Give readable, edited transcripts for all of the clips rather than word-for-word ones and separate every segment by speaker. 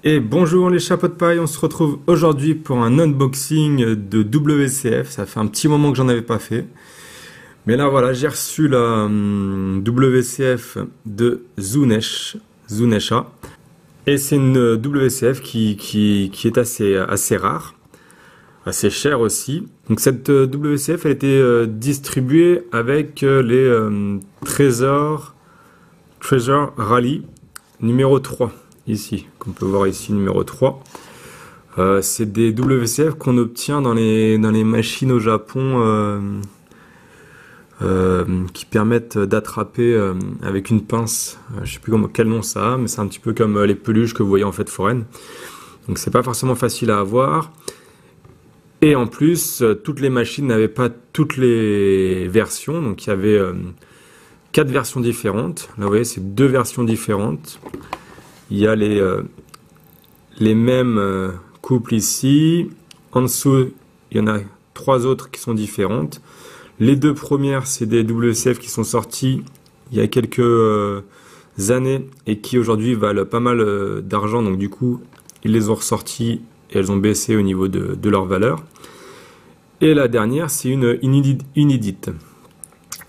Speaker 1: Et bonjour les chapeaux de paille, on se retrouve aujourd'hui pour un unboxing de WCF. Ça fait un petit moment que j'en avais pas fait. Mais là voilà, j'ai reçu la WCF de Zunesha. Et c'est une WCF qui est assez rare, assez chère aussi. Donc cette WCF elle a été distribuée avec les Treasure Rally numéro 3. Ici, qu'on peut voir ici, numéro 3. C'est des WCF qu'on obtient dans les machines au Japon qui permettent d'attraper avec une pince. Je sais plus quel nom ça a, mais c'est un petit peu comme les peluches que vous voyez en fête foraine. Donc c'est pas forcément facile à avoir. Et en plus, toutes les machines n'avaient pas toutes les versions. Donc il y avait 4 versions différentes. Là vous voyez, c'est 2 versions différentes. Il y a les mêmes couples ici. En dessous, il y en a 3 autres qui sont différentes. Les 2 premières, c'est des WCF qui sont sortis il y a quelques années et qui aujourd'hui valent pas mal d'argent. Donc du coup, ils les ont ressortis et elles ont baissé au niveau de leur valeur. Et la dernière, c'est une inédite.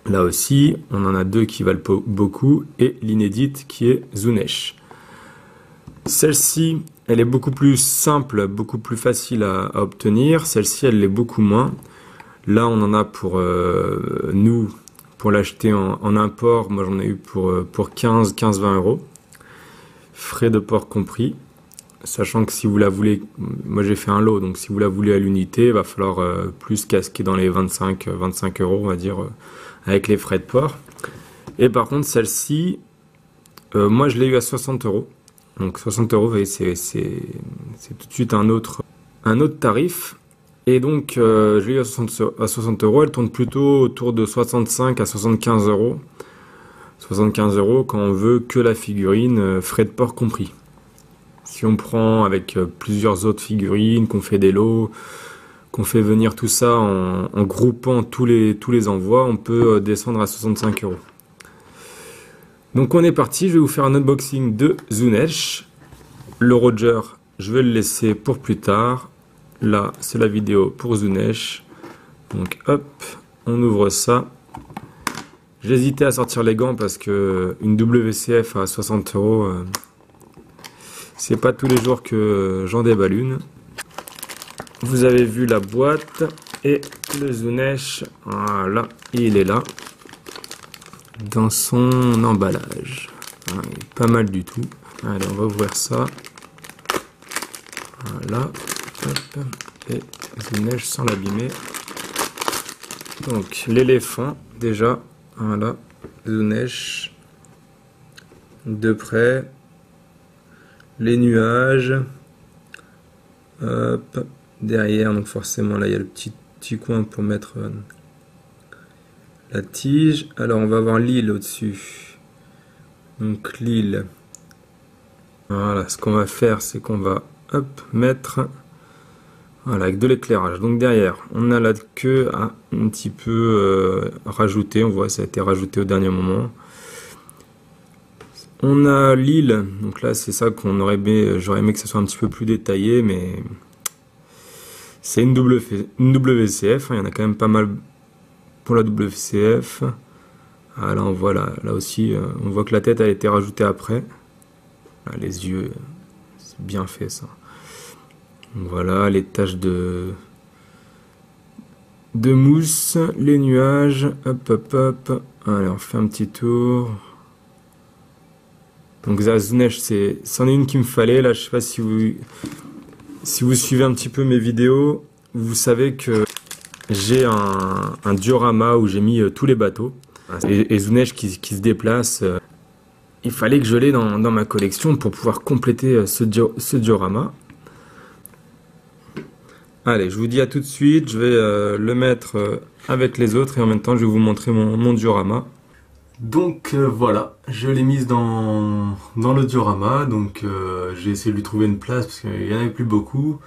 Speaker 1: Là aussi, on en a 2 qui valent beaucoup et l'inédite qui est Zunesh. Celle-ci, elle est beaucoup plus simple, beaucoup plus facile à obtenir. Celle-ci, elle l'est beaucoup moins. Là, on en a pour nous, pour l'acheter en import. Moi, j'en ai eu pour 15-20 euros. Frais de port compris. Sachant que si vous la voulez, moi j'ai fait un lot, donc si vous la voulez à l'unité, il va falloir plus casquer dans les 25 euros, on va dire, avec les frais de port. Et par contre, celle-ci, moi je l'ai eu à 60 euros. Donc 60 euros, c'est tout de suite un autre tarif. Et donc je l'ai eu à 60 euros. Elle tourne plutôt autour de 65 à 75 euros. 75 euros quand on veut que la figurine, frais de port compris. Si on prend avec plusieurs autres figurines, qu'on fait des lots, qu'on fait venir tout ça en groupant tous les envois, on peut descendre à 65 euros. Donc on est parti, je vais vous faire un unboxing de Zunesh. Le Roger, je vais le laisser pour plus tard. Là, c'est la vidéo pour Zunesh. Donc hop, on ouvre ça. J'hésitais à sortir les gants parce que une WCF à 60 euros, c'est pas tous les jours que j'en déballe une. Vous avez vu la boîte et le Zunesh, voilà, il est là. Dans son emballage. Il est pas mal du tout. Allez, on va ouvrir ça. Voilà. Hop. Et Zunesh sans l'abîmer. Donc, l'éléphant, déjà. Voilà. Zunesh. De près. Les nuages. Hop. Derrière, donc forcément, là, il y a le petit coin pour mettre la tige. Alors on va avoir l'île au-dessus. Donc l'île. Voilà, ce qu'on va faire, c'est qu'on va mettre voilà, avec de l'éclairage. Donc derrière, on a la queue à un petit peu rajouter. On voit ça a été rajouté au dernier moment. On a l'île. Donc là, c'est ça qu'on aurait aimé. J'aurais aimé que ça soit un petit peu plus détaillé, mais c'est une WCF. Il y en a quand même pas mal. Pour la WCF, là on voit là aussi, on voit que la tête a été rajoutée après. Là, les yeux, c'est bien fait ça. Donc, voilà les taches de mousse, les nuages, hop. Allez, on fait un petit tour. Donc Zunesh, c'en est une qu'il me fallait. Là, je sais pas si vous suivez un petit peu mes vidéos, vous savez que j'ai un diorama où j'ai mis tous les bateaux. Et Zunesh qui se déplace. Il fallait que je l'ai dans ma collection pour pouvoir compléter ce diorama. Allez, je vous dis à tout de suite. Je vais le mettre avec les autres et en même temps je vais vous montrer mon diorama. Donc voilà, je l'ai mise dans le diorama. Donc j'ai essayé de lui trouver une place parce qu'il n'y en avait plus beaucoup.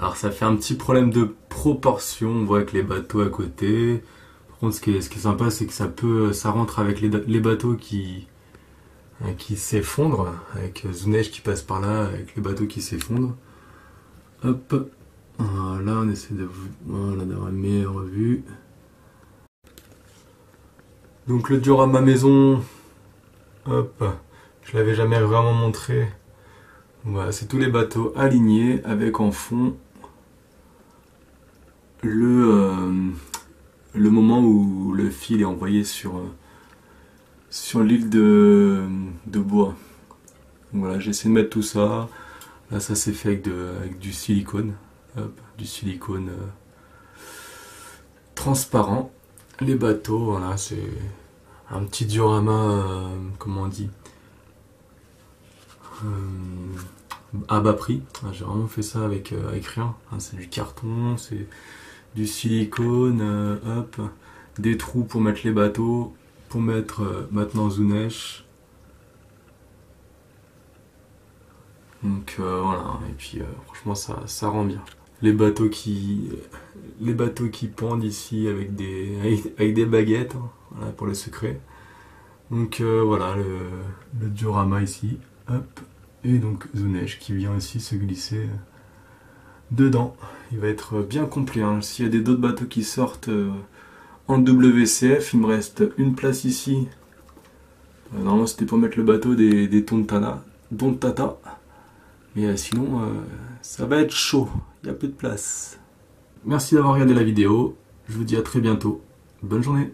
Speaker 1: Alors ça fait un petit problème de proportion, on voit avec les bateaux à côté. Par contre ce qui est sympa, c'est que ça rentre avec les bateaux qui s'effondre, avec Zounej qui passe par là, avec le bateau qui s'effondre. Hop, voilà, on essaie d'avoir une meilleure vue. Donc le diorama maison, hop, je l'avais jamais vraiment montré. Voilà, c'est tous les bateaux alignés avec en fond le moment où le fil est envoyé sur l'île de bois. Donc voilà, j'ai essayé de mettre tout ça. Là, ça s'est fait avec du silicone. Hop, du silicone transparent. Les bateaux, voilà, c'est un petit diorama, comment on dit, à bas prix. J'ai vraiment fait ça avec rien. C'est du carton, c'est du silicone, hop, des trous pour mettre les bateaux, pour mettre maintenant Zounej. Donc voilà, et puis franchement ça rend bien. Les bateaux qui pendent ici avec des baguettes, hein, voilà, pour le secret. Donc voilà le diorama ici, hop, et donc Zounej qui vient aussi se glisser dedans. Il va être bien complet, hein. S'il y a d'autres bateaux qui sortent en WCF, il me reste une place ici. Normalement c'était pour mettre le bateau des Tontata. Mais sinon, ça va être chaud. Il y a peu de place. Merci d'avoir regardé la vidéo. Je vous dis à très bientôt. Bonne journée.